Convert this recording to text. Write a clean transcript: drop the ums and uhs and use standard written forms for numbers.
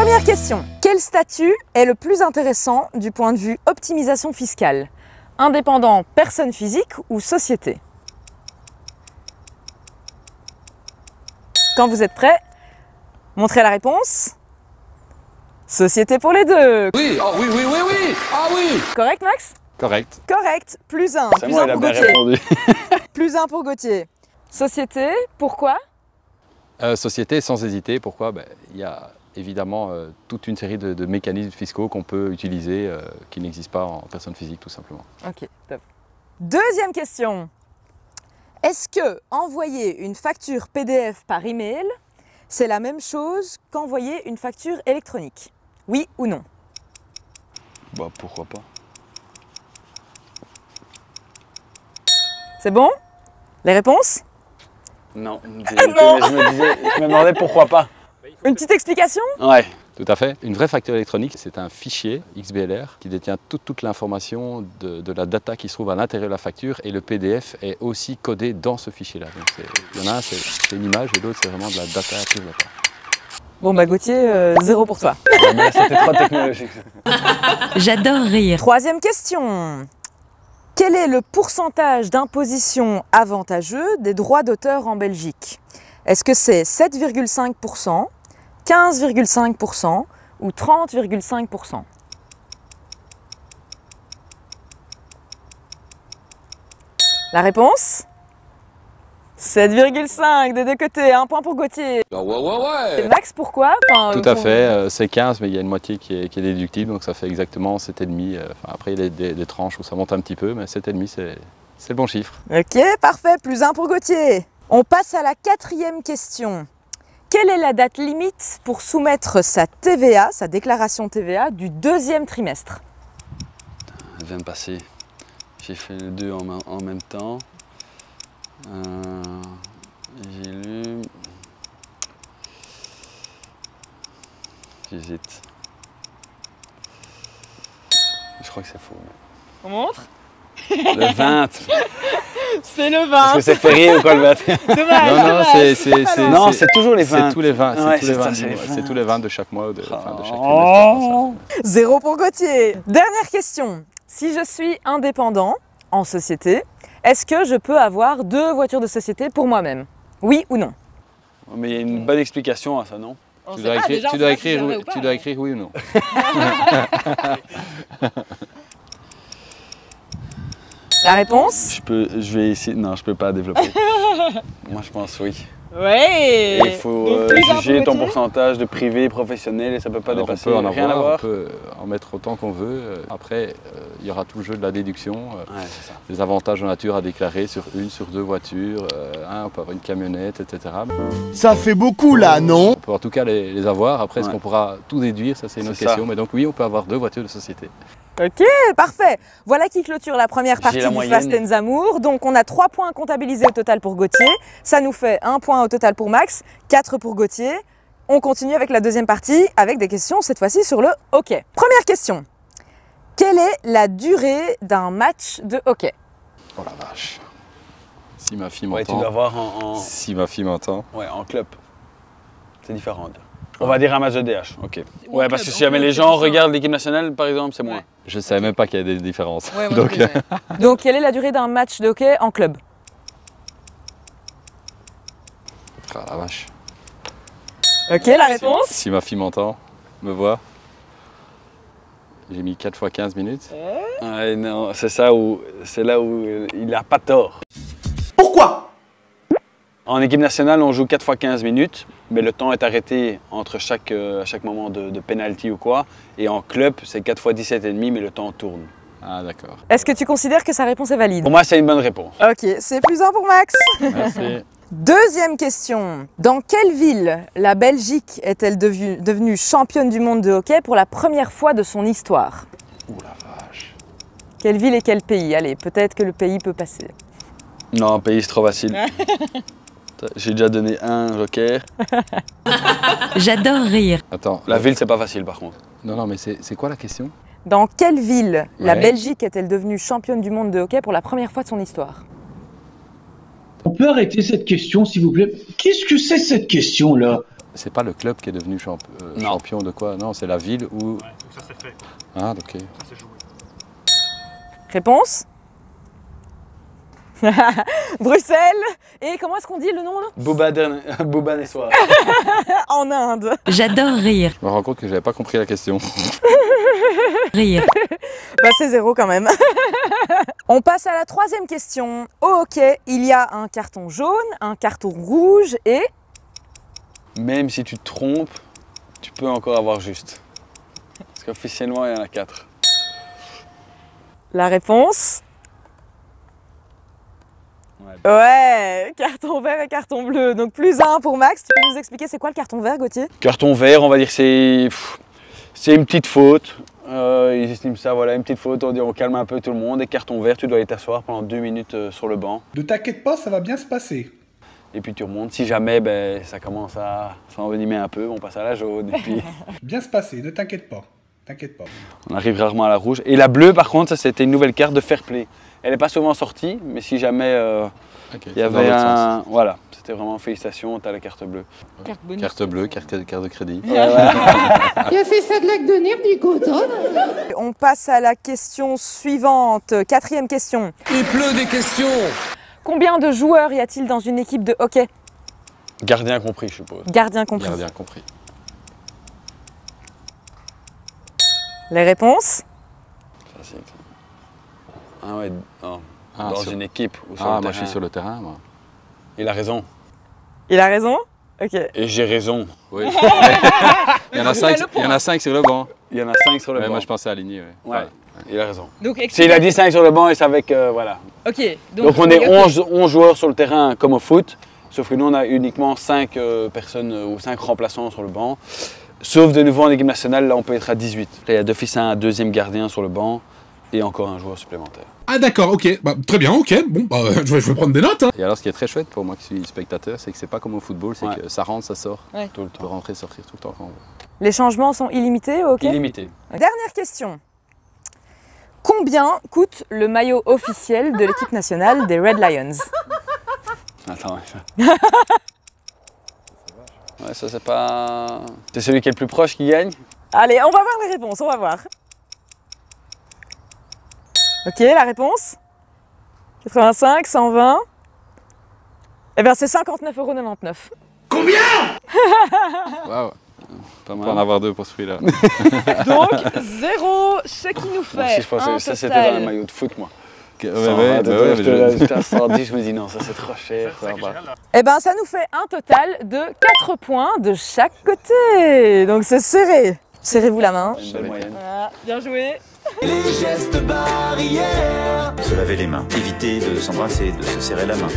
Première question. Quel statut est le plus intéressant du point de vue optimisation fiscale? Indépendant, personne physique ou société? Quand vous êtes prêts, montrez la réponse. Société pour les deux. Oui, oh oui, oui, oui, oui. Ah oui. Correct, Max? Correct. Correct. Plus un. C'est Plus moi, un il a pour bien Gauthier. répondu. Plus un pour Gauthier. Société, pourquoi? Société, sans hésiter. Pourquoi? Il y a évidemment toute une série de mécanismes fiscaux qu'on peut utiliser qui n'existent pas en personne physique, tout simplement. Ok, top. Deuxième question. Est-ce que envoyer une facture PDF par email, c'est la même chose qu'envoyer une facture électronique? Oui ou non? Bah, pourquoi pas? C'est bon? Les réponses? Non. non. Je me demandais pourquoi pas. Une petite explication? Ouais. Tout à fait. Une vraie facture électronique, c'est un fichier XBLR qui détient toute l'information de la data qui se trouve à l'intérieur de la facture, et le PDF est aussi codé dans ce fichier-là. Il y en a un, c'est une image, et l'autre, c'est vraiment de la data pure data. Bon bah Gauthier, 0 pour toi. C'était trop technologique. J'adore rire. Troisième question. Quel est le pourcentage d'imposition avantageux des droits d'auteur en Belgique? Est-ce que c'est 7,5%, 15,5% ou 30,5%? La réponse? 7,5 des deux côtés, un point pour Gauthier. Ouais. Et Max, pourquoi? Tout à fait, c'est 15, mais il y a une moitié qui est déductible, donc ça fait exactement 7,5. Après, il y a des tranches où ça monte un petit peu, mais 7,5, c'est le bon chiffre. Ok, parfait, plus un pour Gauthier. On passe à la quatrième question. Quelle est la date limite pour soumettre sa TVA, sa déclaration TVA du deuxième trimestre? Elle vient de passer. J'ai fait les deux en même temps. J'ai lu... J'hésite. Je crois que c'est faux. On montre? Le 20. C'est le Est-ce 20. que c'est férié ou quoi le 20? Dommage. Non, c'est toujours les 20. Ah C'est tous les 20. ouais, C'est tous les 20 de chaque mois ou de chaque trimestre. Oh. 0 pour Gauthier. Dernière question. Si je suis indépendant en société, est-ce que je peux avoir 2 voitures de société pour moi-même? Oui ou non? Mais il y a une bonne explication à ça, non? Tu dois écrire oui ou non. La réponse? Je vais essayer. Non, je peux pas développer. Moi, je pense oui. Ouais. Il faut juger ton pourcentage de privé et professionnel, et ça peut pas dépasser. On peut en rien avoir, à voir. On peut en mettre autant qu'on veut. Après, il y aura tout le jeu de la déduction. Ah, C'est ça. Les avantages en nature à déclarer sur une, sur 2 voitures. On peut avoir une camionnette, etc. Ça fait beaucoup là, non? On peut en tout cas les avoir. Après, est-ce qu'on pourra tout déduire? Ça, c'est une autre question. Mais donc oui, on peut avoir 2 voitures de société. Ok, parfait. Voilà qui clôture la première partie du Fast & Amour. Donc on a 3 points comptabilisés au total pour Gauthier. Ça nous fait 1 point au total pour Max, 4 pour Gauthier. On continue avec la deuxième partie avec des questions cette fois-ci sur le hockey. Première question. Quelle est la durée d'un match de hockey? Oh la vache. Si ma fille m'entend. Ouais, tu dois voir en... Si ma fille m'entend. Ouais, en club. C'est différent. On va dire un match de DH, ok. Ouais, parce que si jamais les gens regardent l'équipe nationale, par exemple, c'est moins. Je ne savais même pas qu'il y a des différences. Ouais, donc, quelle est la durée d'un match de hockey en club? Ah la vache. Ok, la réponse? Si ma fille m'entend, me voit. J'ai mis 4 fois 15 minutes. Ouais, non, c'est là où il n'a pas tort. Pourquoi? En équipe nationale, on joue 4 fois 15 minutes, mais le temps est arrêté entre à chaque moment de penalty ou quoi. Et en club, c'est 4 fois 17,5, mais le temps tourne. Ah d'accord. Est-ce que tu considères que sa réponse est valide? Pour moi, c'est une bonne réponse. Ok, c'est plus 1 pour Max. Merci. Deuxième question. Dans quelle ville la Belgique est-elle devenue championne du monde de hockey pour la première fois de son histoire? Ouh la vache. Quelle ville et quel pays? Allez, peut-être que le pays peut passer. Non, pays, c'est trop facile. J'ai déjà donné un joker. J'adore rire. Attends. La ville, c'est pas facile par contre. Non, mais c'est quoi la question? Dans quelle ville la Ouais. Belgique est-elle devenue championne du monde de hockey pour la première fois de son histoire? On peut arrêter cette question, s'il vous plaît? Qu'est-ce que c'est cette question-là? C'est pas le club qui est devenu champion de quoi? Non, c'est la ville où... Ouais, donc ça c'est fait. Ah, ok. Ça c'est joué. Réponse? Bruxelles. Et comment est-ce qu'on dit le nom là? Bhubaneswar. En Inde. J'adore rire. Je me rends compte que j'avais pas compris la question. Rire. Bah c'est 0 quand même. On passe à la troisième question. Au hockey, il y a un carton jaune, un carton rouge et... Même si tu te trompes, tu peux encore avoir juste. Parce qu'officiellement, il y en a 4. La réponse? Ouais, carton vert et carton bleu. Donc plus 1 pour Max. Tu peux nous expliquer c'est quoi le carton vert, Gauthier? Carton vert, on va dire c'est une petite faute. Ils estiment ça, voilà, une petite faute. On dit on calme un peu tout le monde. Et carton vert, tu dois aller t'asseoir pendant 2 minutes sur le banc. Ne t'inquiète pas, ça va bien se passer. Et puis tu remontes. Si jamais ça commence à s'envenimer un peu, on passe à la jaune. Et puis Bien se passer, ne t'inquiète pas. T'inquiète pas. on arrive rarement à la rouge. Et la bleue, par contre, ça c'était une nouvelle carte de fair play. Elle n'est pas souvent sortie, mais si jamais Okay, il y avait un... Voilà, c'était vraiment félicitations, tu as la carte bleue. Carte bleue, carte de crédit. Il a fait ça de lac de nerfs du coton. On passe à la question suivante. 4e question. Il pleut des questions. Combien de joueurs y a-t-il dans une équipe de hockey? Gardien compris, je suppose. Gardien compris. Gardien compris. Les réponses? Facile. Ah ouais, non. Ah, Dans sur- une équipe ou sur Ah, le moi je terrain. suis sur le terrain, moi. Il a raison. Il a raison? Ok. Et j'ai raison. Oui. il y en a 5 sur le banc. Il y en a 5 sur le Ouais, banc. moi je pensais aligner. Ouais. Ouais, il a raison. Donc, S'il a dit 5 sur le banc, et c'est avec... voilà. Ok. Donc on est 11 joueurs sur le terrain comme au foot, sauf que nous on a uniquement 5 personnes ou 5 remplaçants sur le banc. Sauf de nouveau en équipe nationale, là on peut être à 18. Là il y a d'office un deuxième gardien sur le banc et encore un joueur supplémentaire. Ah d'accord, ok. Bah, très bien, ok. Bon, bah, je vais prendre des notes. Hein. Et alors ce qui est très chouette pour moi qui suis spectateur, c'est que c'est pas comme au football, c'est Ouais. que ça rentre, ça sort. Ouais. Tout le Tu peux temps. rentrer, sortir tout le temps quand on veut. Les changements sont illimités au hockey? Illimité. Dernière question. Combien coûte le maillot officiel de l'équipe nationale des Red Lions? Attends. Ouais, ça c'est pas... C'est celui qui est le plus proche qui gagne? Allez, on va voir les réponses, on va voir. Ok, la réponse? 85, 120. Eh bien, c'est 59,99 €. Waouh, Pas on mal. peut en avoir 2 pour ce prix-là. Donc, 0, ce qui nous fait Moi aussi je pensais un que ça c'était dans le total. maillot de foot moi. Ouais, 120, ouais, j'étais à 110, je me dis non, ça c'est trop cher. Ça va. Eh bien, ça nous fait un total de 4 points de chaque côté. Donc, c'est serré. Serrez-vous la main. Une belle moyenne. Voilà, bien joué. Se laver les mains, éviter de s'embrasser, de se serrer la main.